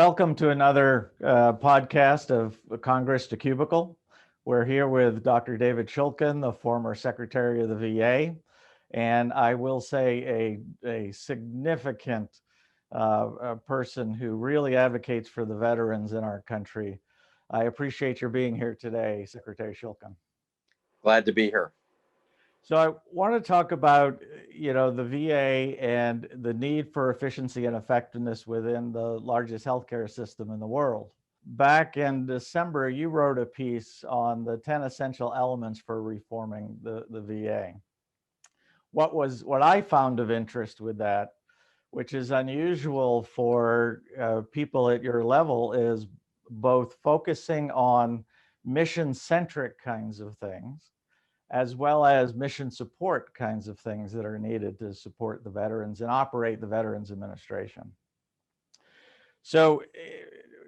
Welcome to another podcast of Congress to Cubicle. We're here with Dr. David Shulkin, the former Secretary of the VA, and I will say a significant person who really advocates for the veterans in our country. I appreciate your being here today, Secretary Shulkin. Glad to be here. So I want to talk about, the VA and the need for efficiency and effectiveness within the largest healthcare system in the world. Back in December, you wrote a piece on the 10 essential elements for reforming the VA. What I found of interest with that, which is unusual for people at your level, is both focusing on mission-centric kinds of things, as well as mission support kinds of things that are needed to support the veterans and operate the Veterans Administration. So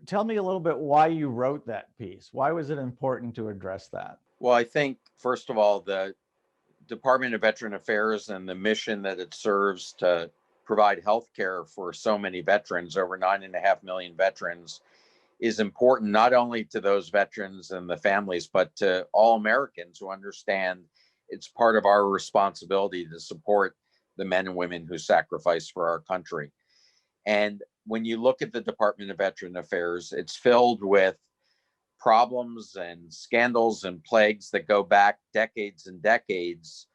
tell me a little bit why you wrote that piece. Why was it important to address that? Well, I think, first of all, the Department of Veteran Affairs and the mission that it serves to provide health care for so many veterans, over 9.5 million veterans, is important not only to those veterans and the families, but to all Americans who understand it's part of our responsibility to support the men and women who sacrifice for our country. And when you look at the Department of Veteran Affairs, it's filled with problems and scandals and plagues that go back decades and decades,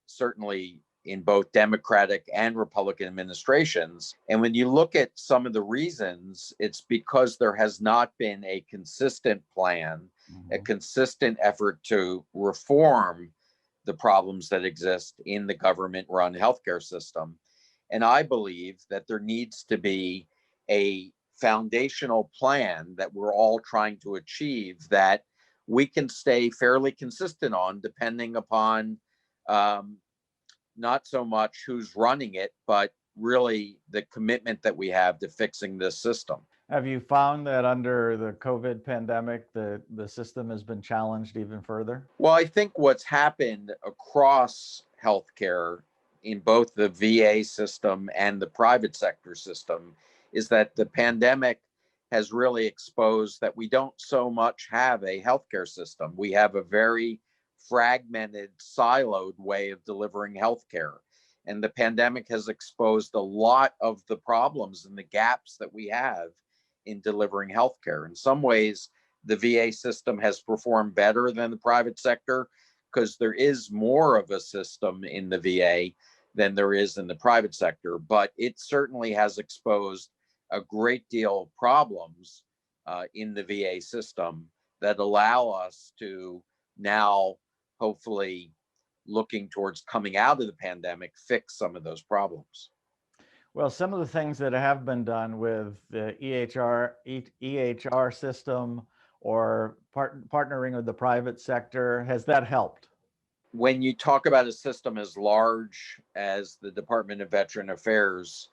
certainly in both Democratic and Republican administrations. And when you look at some of the reasons, it's because there has not been a consistent plan, a consistent effort to reform the problems that exist in the government-run healthcare system. And I believe that there needs to be a foundational plan that we're all trying to achieve that we can stay fairly consistent on, depending upon not so much who's running it, but really the commitment that we have to fixing this system. Have you found that under the COVID pandemic, the system has been challenged even further? Well, I think what's happened across healthcare in both the VA system and the private sector system is that the pandemic has really exposed that we don't so much have a healthcare system. We have a very fragmented, siloed way of delivering healthcare. And the pandemic has exposed a lot of the problems and the gaps that we have in delivering healthcare. In some ways, the VA system has performed better than the private sector because there is more of a system in the VA than there is in the private sector, but it certainly has exposed a great deal of problems in the VA system that allow us to now, hopefully, looking towards coming out of the pandemic, fix some of those problems. Well, some of the things that have been done with the EHR system or partnering with the private sector, has that helped? When you talk about a system as large as the Department of Veteran Affairs,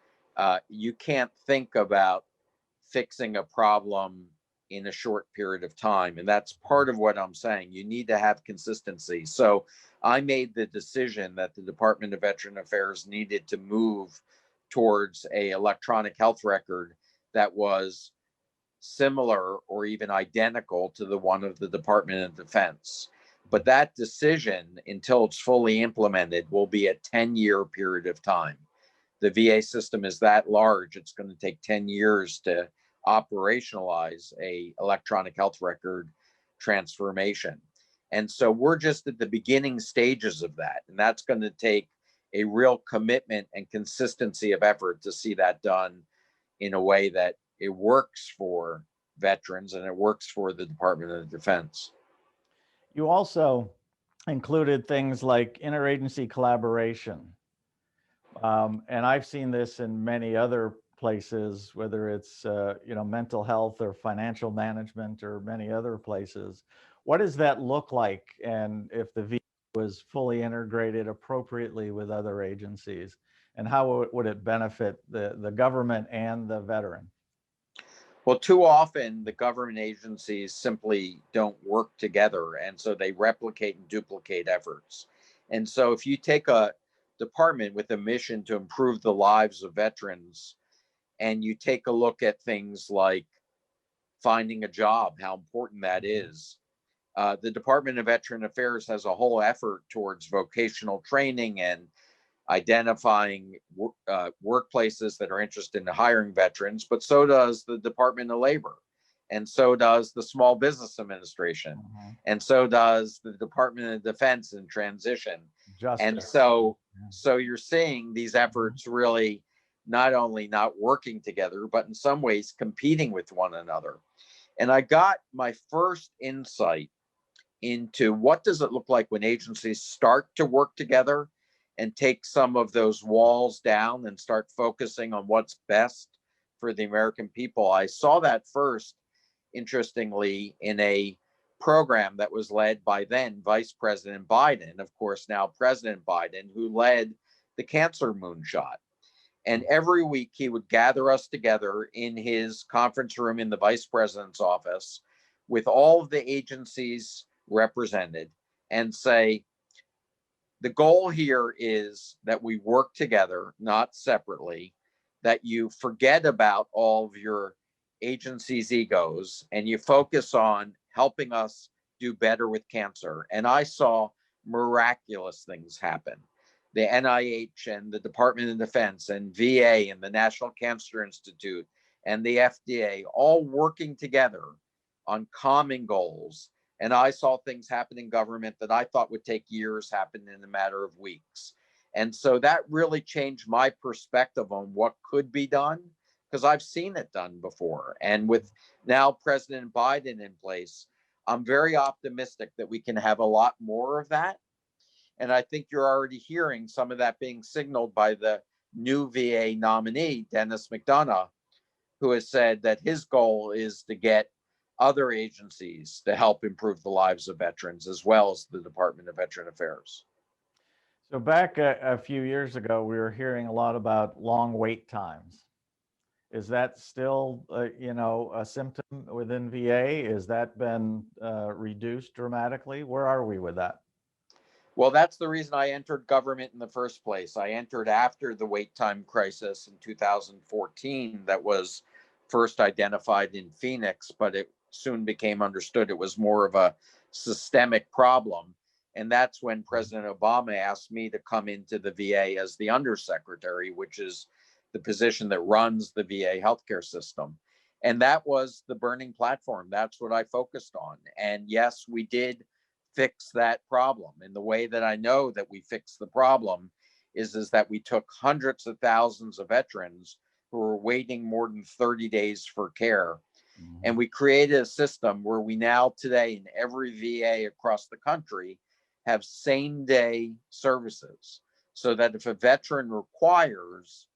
you can't think about fixing a problem in a short period of time. And that's part of what I'm saying. You need to have consistency. So I made the decision that the Department of Veteran Affairs needed to move towards a electronic health record that was similar or even identical to the one of the Department of Defense. But that decision, until it's fully implemented, will be a 10-year period of time. The VA system is that large, it's going to take 10 years to operationalize a electronic health record transformation. And so we're just at the beginning stages of that. And that's going to take a real commitment and consistency of effort to see that done in a way that it works for veterans and it works for the Department of Defense. You also included things like interagency collaboration. And I've seen this in many other places, whether it's mental health or financial management or many other places. What does that look like? And if the VA was fully integrated appropriately with other agencies, and how would it benefit the government and the veteran? Well, too often the government agencies simply don't work together, and so they replicate and duplicate efforts. And so if you take a department with a mission to improve the lives of veterans and you take a look at things like finding a job, how important that is. The Department of Veteran Affairs has a whole effort towards vocational training and identifying workplaces that are interested in hiring veterans, but so does the Department of Labor, and so does the Small Business Administration, and so does the Department of Defense and Transition. Justice. And so you're seeing these efforts really not only not working together, but in some ways competing with one another. And I got my first insight into what does it look like when agencies start to work together and take some of those walls down and start focusing on what's best for the American people. I saw that first, interestingly, in a program that was led by then Vice President Biden, of course, now President Biden, who led the cancer moonshot. And every week he would gather us together in his conference room in the vice president's office with all of the agencies represented and say, the goal here is that we work together, not separately, that you forget about all of your agency's egos and you focus on helping us do better with cancer. And I saw miraculous things happen. The NIH and the Department of Defense and VA and the National Cancer Institute and the FDA all working together on common goals. And I saw things happen in government that I thought would take years happen in a matter of weeks. And so that really changed my perspective on what could be done, because I've seen it done before. And with now President Biden in place, I'm very optimistic that we can have a lot more of that. And I think you're already hearing some of that being signaled by the new VA nominee, Dennis McDonough, who has said that his goal is to get other agencies to help improve the lives of veterans, as well as the Department of Veteran Affairs. So back a few years ago, we were hearing a lot about long wait times. Is that still, a symptom within VA? Has that been reduced dramatically? Where are we with that? Well, that's the reason I entered government in the first place. I entered after the wait time crisis in 2014 that was first identified in Phoenix, but it soon became understood it was more of a systemic problem. And that's when President Obama asked me to come into the VA as the undersecretary, which is the position that runs the VA healthcare system. And that was the burning platform. That's what I focused on. And yes, we did fix that problem. And the way that I know that we fixed the problem is that we took hundreds of thousands of veterans who were waiting more than 30 days for care. And we created a system where we now today in every VA across the country have same day services, so that if a veteran requires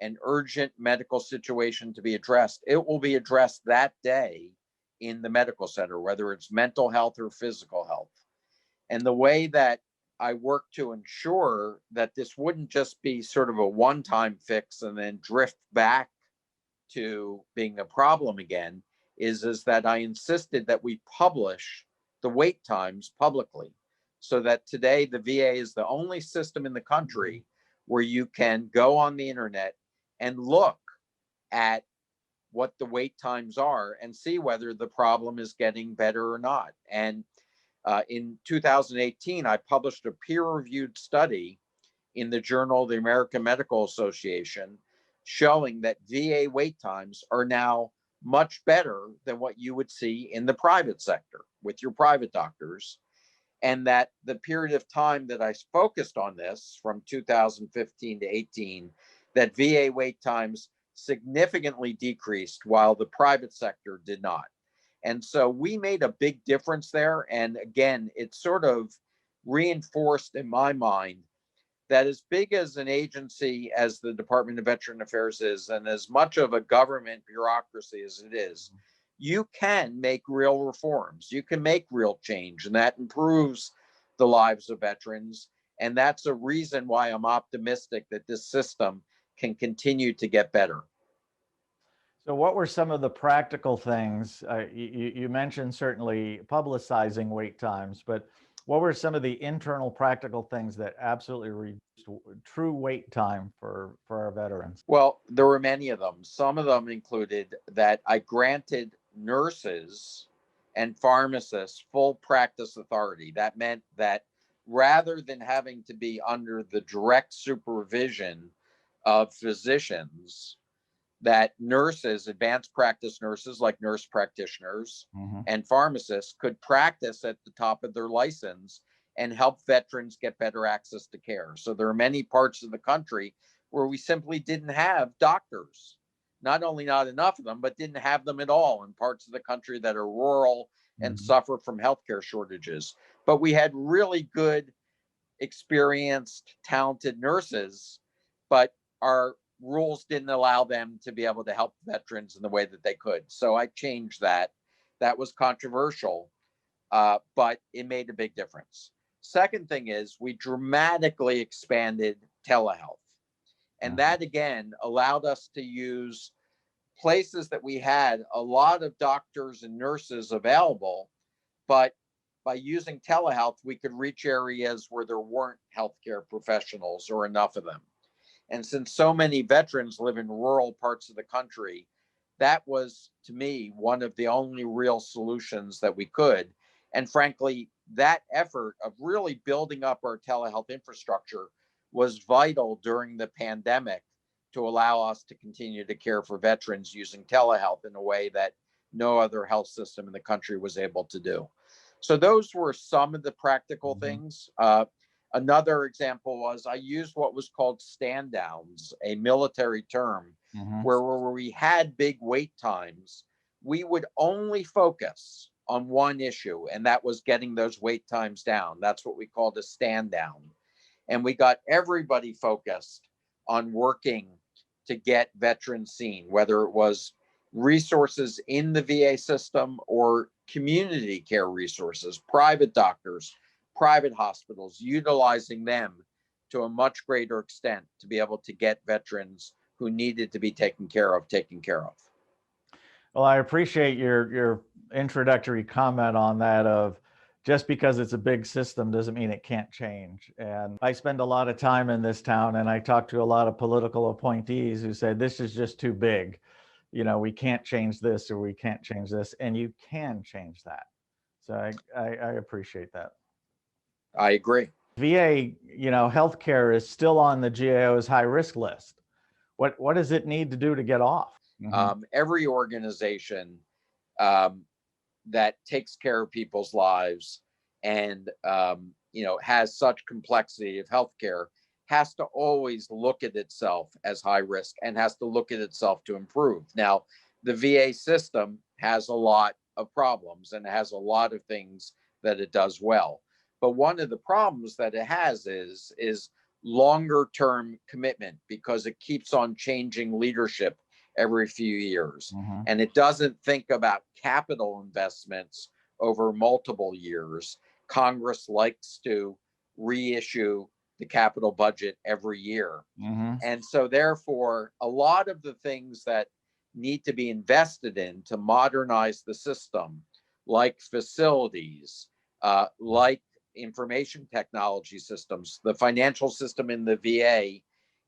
an urgent medical situation to be addressed, it will be addressed that day in the medical center, whether it's mental health or physical health. And the way that I work to ensure that this wouldn't just be sort of a one-time fix and then drift back to being a problem again is that I insisted that we publish the wait times publicly, so that today the VA is the only system in the country where you can go on the internet and look at what the wait times are and see whether the problem is getting better or not. And in 2018, I published a peer-reviewed study in the Journal of the American Medical Association showing that VA wait times are now much better than what you would see in the private sector with your private doctors. And that the period of time that I focused on this from 2015 to 18, that VA wait times significantly decreased while the private sector did not. And so we made a big difference there. And again, it sort of reinforced in my mind that as big as an agency as the Department of Veteran Affairs is, and as much of a government bureaucracy as it is, you can make real reforms. You can make real change, and that improves the lives of veterans. And that's a reason why I'm optimistic that this system can continue to get better. So what were some of the practical things? You mentioned certainly publicizing wait times, but What were some of the internal practical things that absolutely reduced true wait time for our veterans? Well, there were many of them. Some of them included that I granted nurses and pharmacists full practice authority. That meant that rather than having to be under the direct supervision of physicians, that nurses, advanced practice nurses like nurse practitioners Mm-hmm. and pharmacists could practice at the top of their license and help veterans get better access to care. So there are many parts of the country where we simply didn't have doctors. Not only not enough of them, but didn't have them at all in parts of the country that are rural and Mm-hmm. suffer from healthcare shortages. But we had really good, experienced, talented nurses, but our rules didn't allow them to be able to help veterans in the way that they could. So I changed that. That was controversial, but it made a big difference. Second thing is we dramatically expanded telehealth. And Mm-hmm. that again allowed us to use places that we had a lot of doctors and nurses available, but by using telehealth, we could reach areas where there weren't healthcare professionals or enough of them. And since so many veterans live in rural parts of the country, that was, to me, one of the only real solutions that we could. And frankly, that effort of really building up our telehealth infrastructure was vital during the pandemic to allow us to continue to care for veterans using telehealth in a way that no other health system in the country was able to do. So those were some of the practical Mm-hmm. things. Another example was I used what was called stand downs, a military term, Mm-hmm. where we had big wait times. We would only focus on one issue, and that was getting those wait times down. That's what we called a stand down. And we got everybody focused on working to get veterans seen, whether it was resources in the VA system or community care resources, private doctors, private hospitals, utilizing them to a much greater extent to be able to get veterans who needed to be taken care of, taken care of. Well, I appreciate your introductory comment on that of just because it's a big system doesn't mean it can't change. And I spend a lot of time in this town and I talk to a lot of political appointees who say this is just too big. You know, we can't change this or we can't change this, and you can change that. So I appreciate that. I agree. VA, you know, healthcare is still on the GAO's high risk list. What does it need to do to get off? Mm-hmm. Every organization um, that takes care of people's lives and has such complexity of healthcare has to always look at itself as high risk and has to look at itself to improve. Now, the VA system has a lot of problems and it has a lot of things that it does well. But one of the problems that it has is longer term commitment because it keeps on changing leadership every few years. Mm-hmm. And it doesn't think about capital investments over multiple years. Congress likes to reissue the capital budget every year. Mm-hmm. And so, therefore, a lot of the things that need to be invested in to modernize the system, like facilities, like information technology systems, the financial system in the VA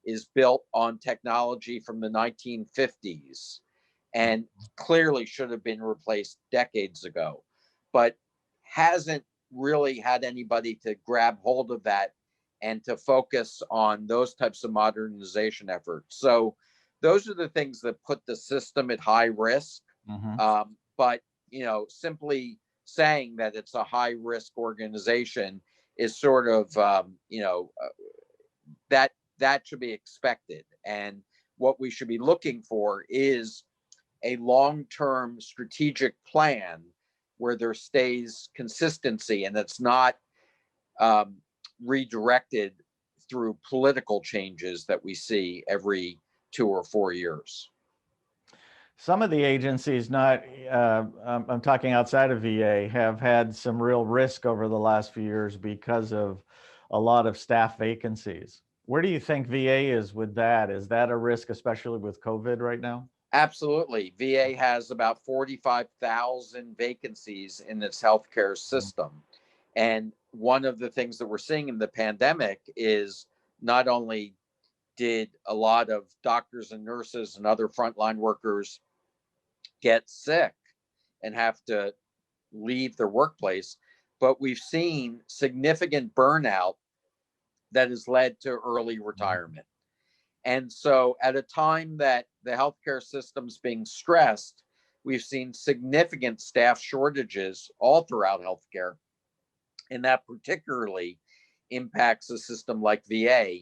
is built on technology from the 1950s and clearly should have been replaced decades ago, but hasn't really had anybody to grab hold of that and to focus on those types of modernization efforts. So those are the things that put the system at high risk. Mm-hmm. But simply saying that it's a high risk organization is sort of that should be expected. And what we should be looking for is a long-term strategic plan where there stays consistency and it's not um, redirected through political changes that we see every 2 or 4 years. Some of the agencies, not I'm talking outside of VA, have had some real risk over the last few years because of a lot of staff vacancies. Where do you think VA is with that? Is that a risk, especially with COVID right now? Absolutely. VA has about 45,000 vacancies in its healthcare system. And one of the things that we're seeing in the pandemic is not only did a lot of doctors and nurses and other frontline workers get sick and have to leave their workplace, but we've seen significant burnout that has led to early retirement. And so, at a time that the healthcare system's being stressed, we've seen significant staff shortages all throughout healthcare. And that particularly impacts a system like VA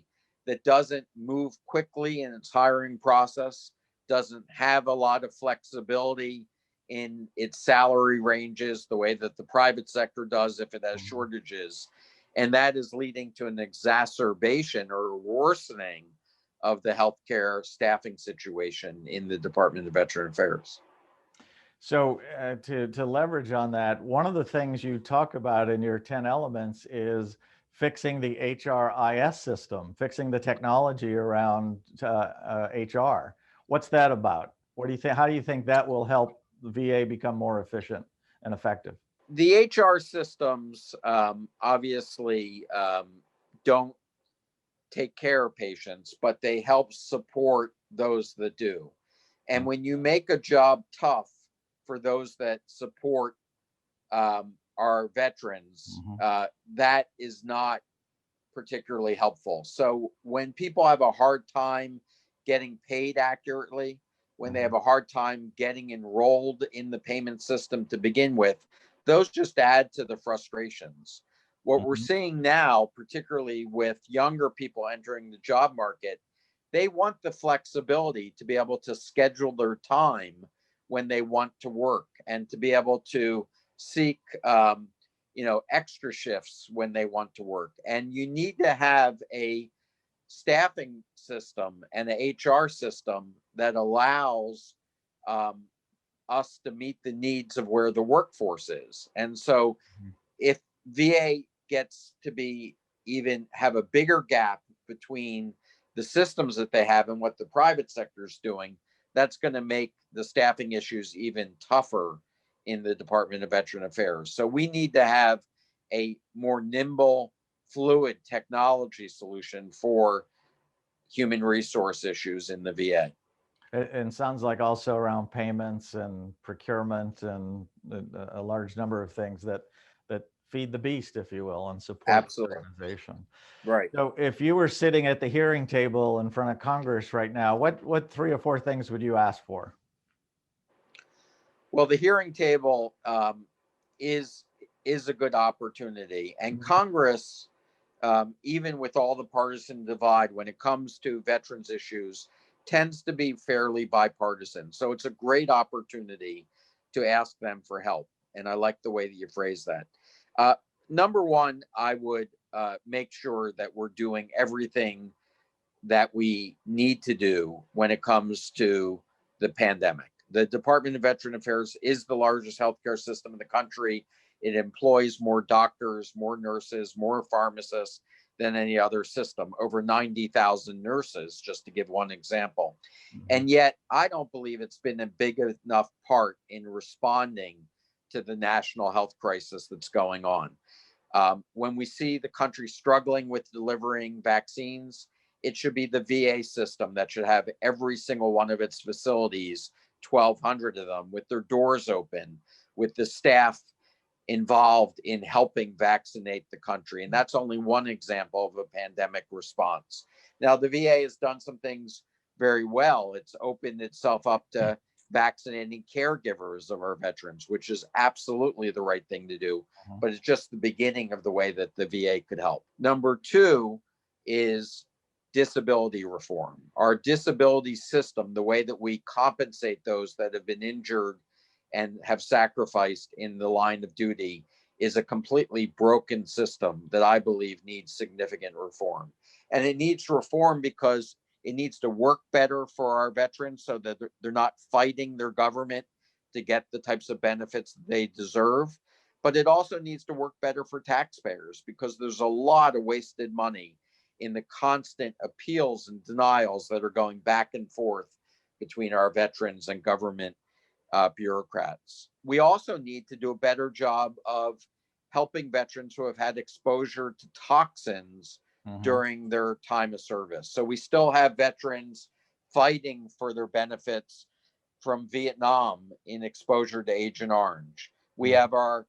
that doesn't move quickly in its hiring process, doesn't have a lot of flexibility in its salary ranges the way that the private sector does if it has shortages. And that is leading to an exacerbation or worsening of the healthcare staffing situation in the Department of Veteran Affairs. So to leverage on that, one of the things you talk about in your 10 elements is fixing the HRIS system, fixing the technology around HR. What's that about? What do you think? How do you think that will help the VA become more efficient and effective? The HR systems obviously don't take care of patients, but they help support those that do. And when you make a job tough for those that support our veterans, that is not particularly helpful. So when people have a hard time getting paid accurately, when they have a hard time getting enrolled in the payment system to begin with, those just add to the frustrations. What we're seeing now, particularly with younger people entering the job market, they want the flexibility to be able to schedule their time when they want to work and to be able to seek extra shifts when they want to work. And you need to have a staffing system and an HR system that allows us to meet the needs of where the workforce is. And so if VA gets to be even have a bigger gap between the systems that they have and what the private sector is doing, that's going to make the staffing issues even tougher in the Department of Veteran Affairs. So we need to have a more nimble, fluid technology solution for human resource issues in the VA. And sounds like also around payments and procurement and a large number of things that feed the beast, if you will, and support the organization. Right. So if you were sitting at the hearing table in front of Congress right now, what 3 or 4 things would you ask for? Well, the hearing table is a good opportunity, and Congress, even with all the partisan divide when it comes to veterans issues, tends to be fairly bipartisan. So it's a great opportunity to ask them for help, and I like the way that you phrase that. Number one, I would make sure that we're doing everything that we need to do when it comes to the pandemic. The Department of Veteran Affairs is the largest healthcare system in the country. It employs more doctors, more nurses, more pharmacists than any other system, over 90,000 nurses, just to give one example. And yet, I don't believe it's been a big enough part in responding to the national health crisis that's going on. When we see the country struggling with delivering vaccines, it should be the VA system that should have every single one of its facilities, 1,200 of them, with their doors open, with the staff involved in helping vaccinate the country. And that's only one example of a pandemic response. Now, the VA has done some things very well. It's opened itself up to vaccinating caregivers of our veterans, which is absolutely the right thing to do. But it's just the beginning of the way that the VA could help. Number 2 is disability reform. Our disability system, the way that we compensate those that have been injured and have sacrificed in the line of duty, is a completely broken system that I believe needs significant reform. And it needs reform because it needs to work better for our veterans so that they're not fighting their government to get the types of benefits they deserve. But it also needs to work better for taxpayers because there's a lot of wasted money in the constant appeals and denials that are going back and forth between our veterans and government bureaucrats. We also need to do a better job of helping veterans who have had exposure to toxins Mm-hmm. during their time of service. So we still have veterans fighting for their benefits from Vietnam in exposure to Agent Orange. We have our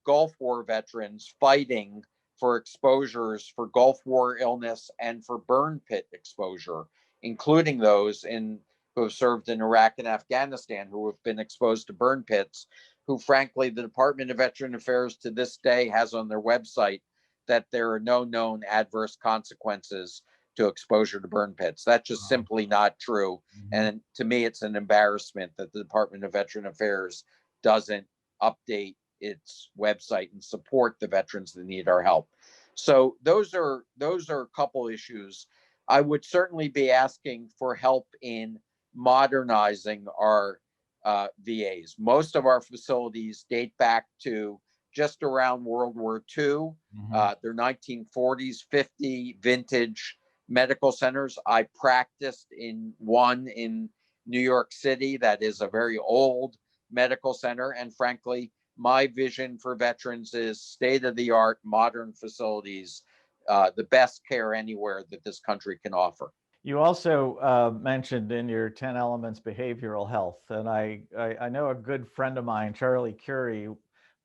Gulf War veterans fighting for exposures for Gulf War illness and for burn pit exposure, including those who have served in Iraq and Afghanistan who have been exposed to burn pits, who frankly the Department of Veteran Affairs to this day has on their website that there are no known adverse consequences to exposure to burn pits. That's just simply not true. Mm-hmm. And to me, it's an embarrassment that the Department of Veteran Affairs doesn't update its website and support the veterans that need our help. So those are a couple issues. I would certainly be asking for help in modernizing our VAs. Most of our facilities date back to just around World War II. Mm-hmm. They're 1940s, 50 vintage medical centers. I practiced in one in New York City that is a very old medical center. And frankly, my vision for veterans is state of the art, modern facilities, the best care anywhere that this country can offer. You also mentioned in your 10 elements behavioral health. And I know a good friend of mine, Charlie Curie,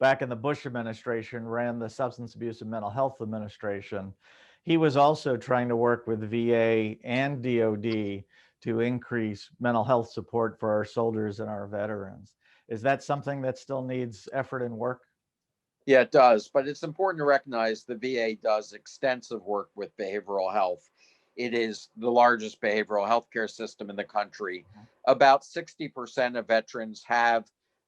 back in the Bush administration, ran the Substance Abuse and Mental Health Administration. He was also trying to work with VA and DOD to increase mental health support for our soldiers and our veterans. Is that something that still needs effort and work? Yeah, it does. But it's important to recognize the VA does extensive work with behavioral health. It is the largest behavioral health care system in the country. About 60% of veterans have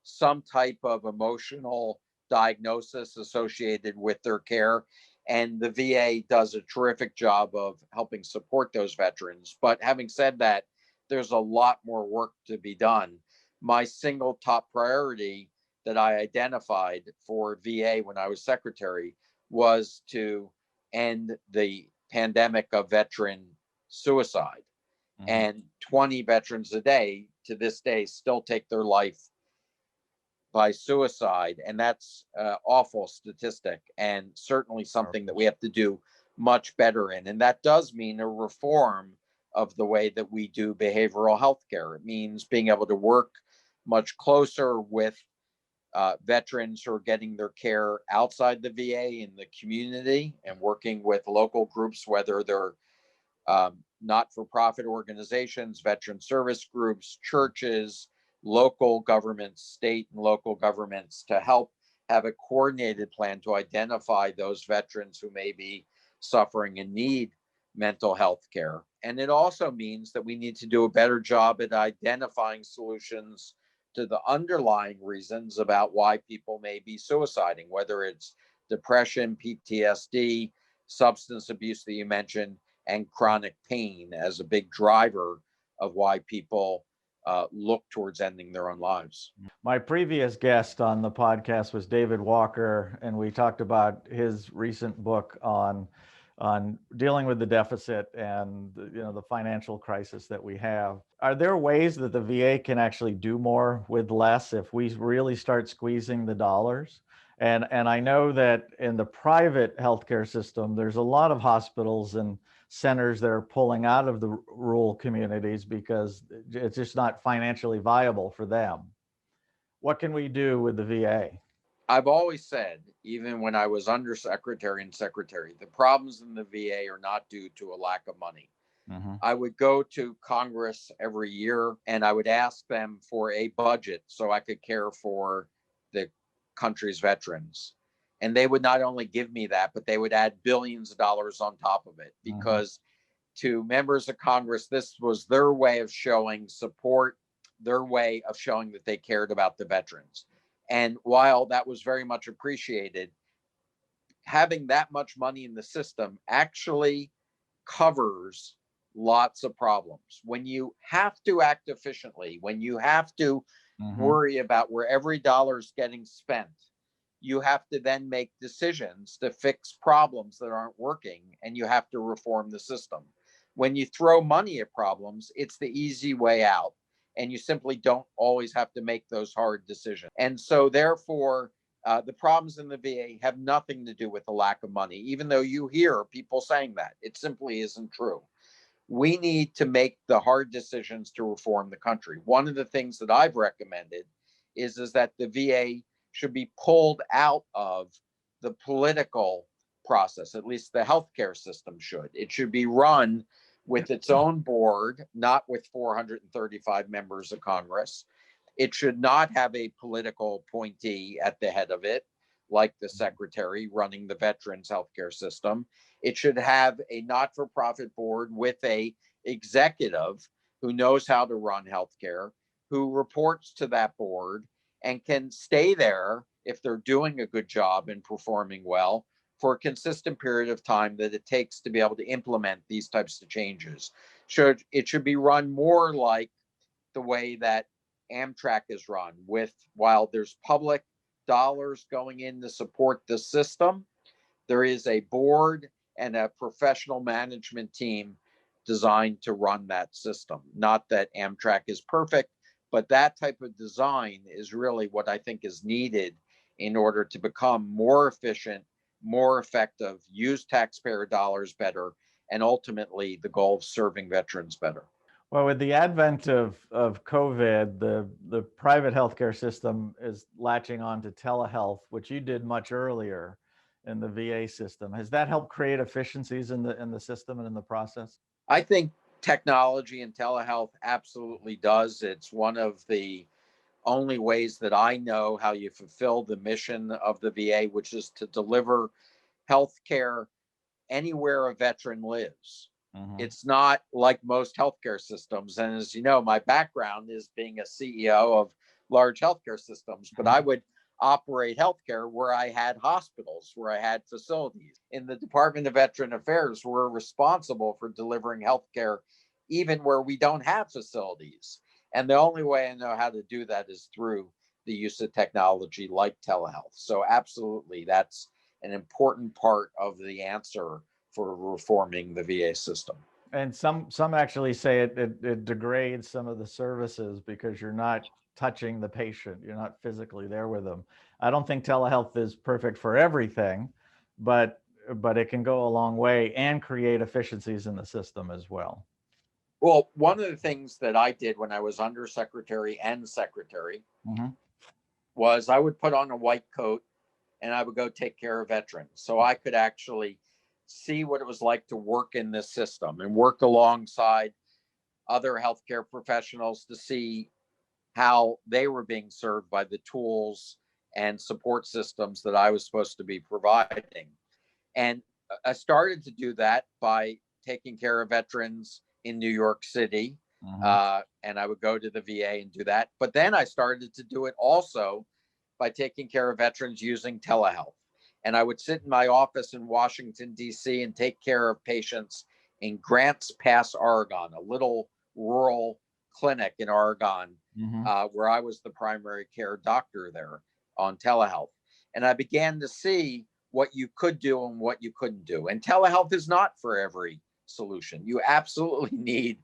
some type of emotional diagnosis associated with their care. And the VA does a terrific job of helping support those veterans. But having said that, there's a lot more work to be done. My single top priority that I identified for VA when I was secretary was to end the pandemic of veteran suicide. Mm-hmm. And 20 veterans a day to this day still take their life by suicide. And that's an awful statistic and certainly something that we have to do much better in. And that does mean a reform of the way that we do behavioral health care. It means being able to work much closer with veterans who are getting their care outside the VA in the community and working with local groups, whether they're not-for-profit organizations, veteran service groups, churches, local governments, state and local governments, to help have a coordinated plan to identify those veterans who may be suffering and need mental health care. And it also means that we need to do a better job at identifying solutions to the underlying reasons about why people may be suiciding, whether it's depression, PTSD, substance abuse that you mentioned, and chronic pain as a big driver of why people look towards ending their own lives. My previous guest on the podcast was David Walker, and we talked about his recent book on dealing with the deficit and the financial crisis that we have. Are there ways that the VA can actually do more with less if we really start squeezing the dollars? And I know that in the private healthcare system, there's a lot of hospitals and centers that are pulling out of the rural communities because it's just not financially viable for them. What can we do with the VA? I've always said, even when I was undersecretary and secretary, the problems in the VA are not due to a lack of money. Mm-hmm. I would go to Congress every year and I would ask them for a budget so I could care for the country's veterans. And they would not only give me that, but they would add billions of dollars on top of it, because to members of Congress, this was their way of showing support, their way of showing that they cared about the veterans. And while that was very much appreciated, having that much money in the system actually covers lots of problems. When you have to act efficiently, when you have to worry about where every dollar is getting spent, you have to then make decisions to fix problems that aren't working, and you have to reform the system. When you throw money at problems, it's the easy way out, and you simply don't always have to make those hard decisions. And so therefore, The problems in the VA have nothing to do with the lack of money, even though you hear people saying that. It simply isn't true. We need to make the hard decisions to reform the country. One of the things that I've recommended is that the VA should be pulled out of the political process. At least the healthcare system should. It should be run with its own board, not with 435 members of Congress. It should not have a political appointee at the head of it, like the secretary running the veterans healthcare system. It should have a not-for-profit board with a executive who knows how to run healthcare, who reports to that board and can stay there if they're doing a good job and performing well for a consistent period of time that it takes to be able to implement these types of changes. It should be run more like the way that Amtrak is run, with while there's public dollars going in to support the system, there is a board and a professional management team designed to run that system. Not that Amtrak is perfect, but that type of design is really what I think is needed in order to become more efficient, more effective, use taxpayer dollars better, and ultimately the goal of serving veterans better. Well, with the advent of COVID, the private healthcare system is latching on to telehealth, which you did much earlier in the VA system. Has that helped create efficiencies in the system and in the process? I think technology and telehealth absolutely does. It's one of the only ways that I know how you fulfill the mission of the VA, which is to deliver health care anywhere a veteran lives. Mm-hmm. It's not like most healthcare systems. And as you know, my background is being a CEO of large healthcare systems, but I would operate healthcare where I had hospitals, where I had facilities. In the Department of Veteran Affairs, we're responsible for delivering healthcare even where we don't have facilities. And the only way I know how to do that is through the use of technology like telehealth. So absolutely, that's an important part of the answer for reforming the VA system. And some actually say it degrades some of the services because you're not touching the patient, you're not physically there with them. I don't think telehealth is perfect for everything, but it can go a long way and create efficiencies in the system as well. Well, one of the things that I did when I was undersecretary and secretary Mm-hmm. was I would put on a white coat and I would go take care of veterans. So I could actually see what it was like to work in this system and work alongside other healthcare professionals to see how they were being served by the tools and support systems that I was supposed to be providing. And I started to do that by taking care of veterans in New York City. Mm-hmm. And I would go to the VA and do that. But then I started to do it also by taking care of veterans using telehealth. And I would sit in my office in Washington, D.C., and take care of patients in Grants Pass, Oregon, a little rural clinic in Oregon, Mm-hmm. where I was the primary care doctor there on telehealth. And I began to see what you could do and what you couldn't do. And telehealth is not for every solution. You absolutely need,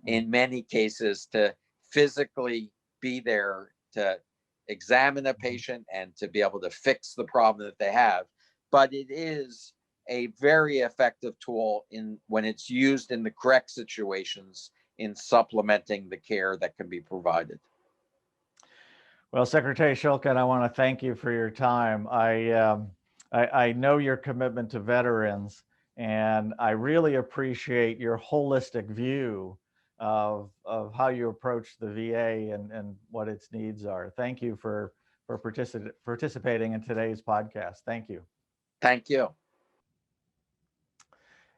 in many cases, to physically be there to examine a patient and to be able to fix the problem that they have. But it is a very effective tool when it's used in the correct situations in supplementing the care that can be provided. Well, Secretary Shulkin, I want to thank you for your time. I know your commitment to veterans, and I really appreciate your holistic view of how you approach the VA and what its needs are. Thank you for participating in today's podcast. Thank you. Thank you.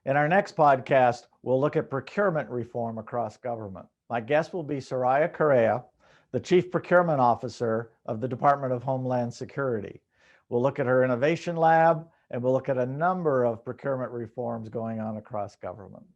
In our next podcast, we'll look at procurement reform across government. My guest will be Soraya Correa, the Chief Procurement Officer of the Department of Homeland Security. We'll look at her innovation lab, and we'll look at a number of procurement reforms going on across government.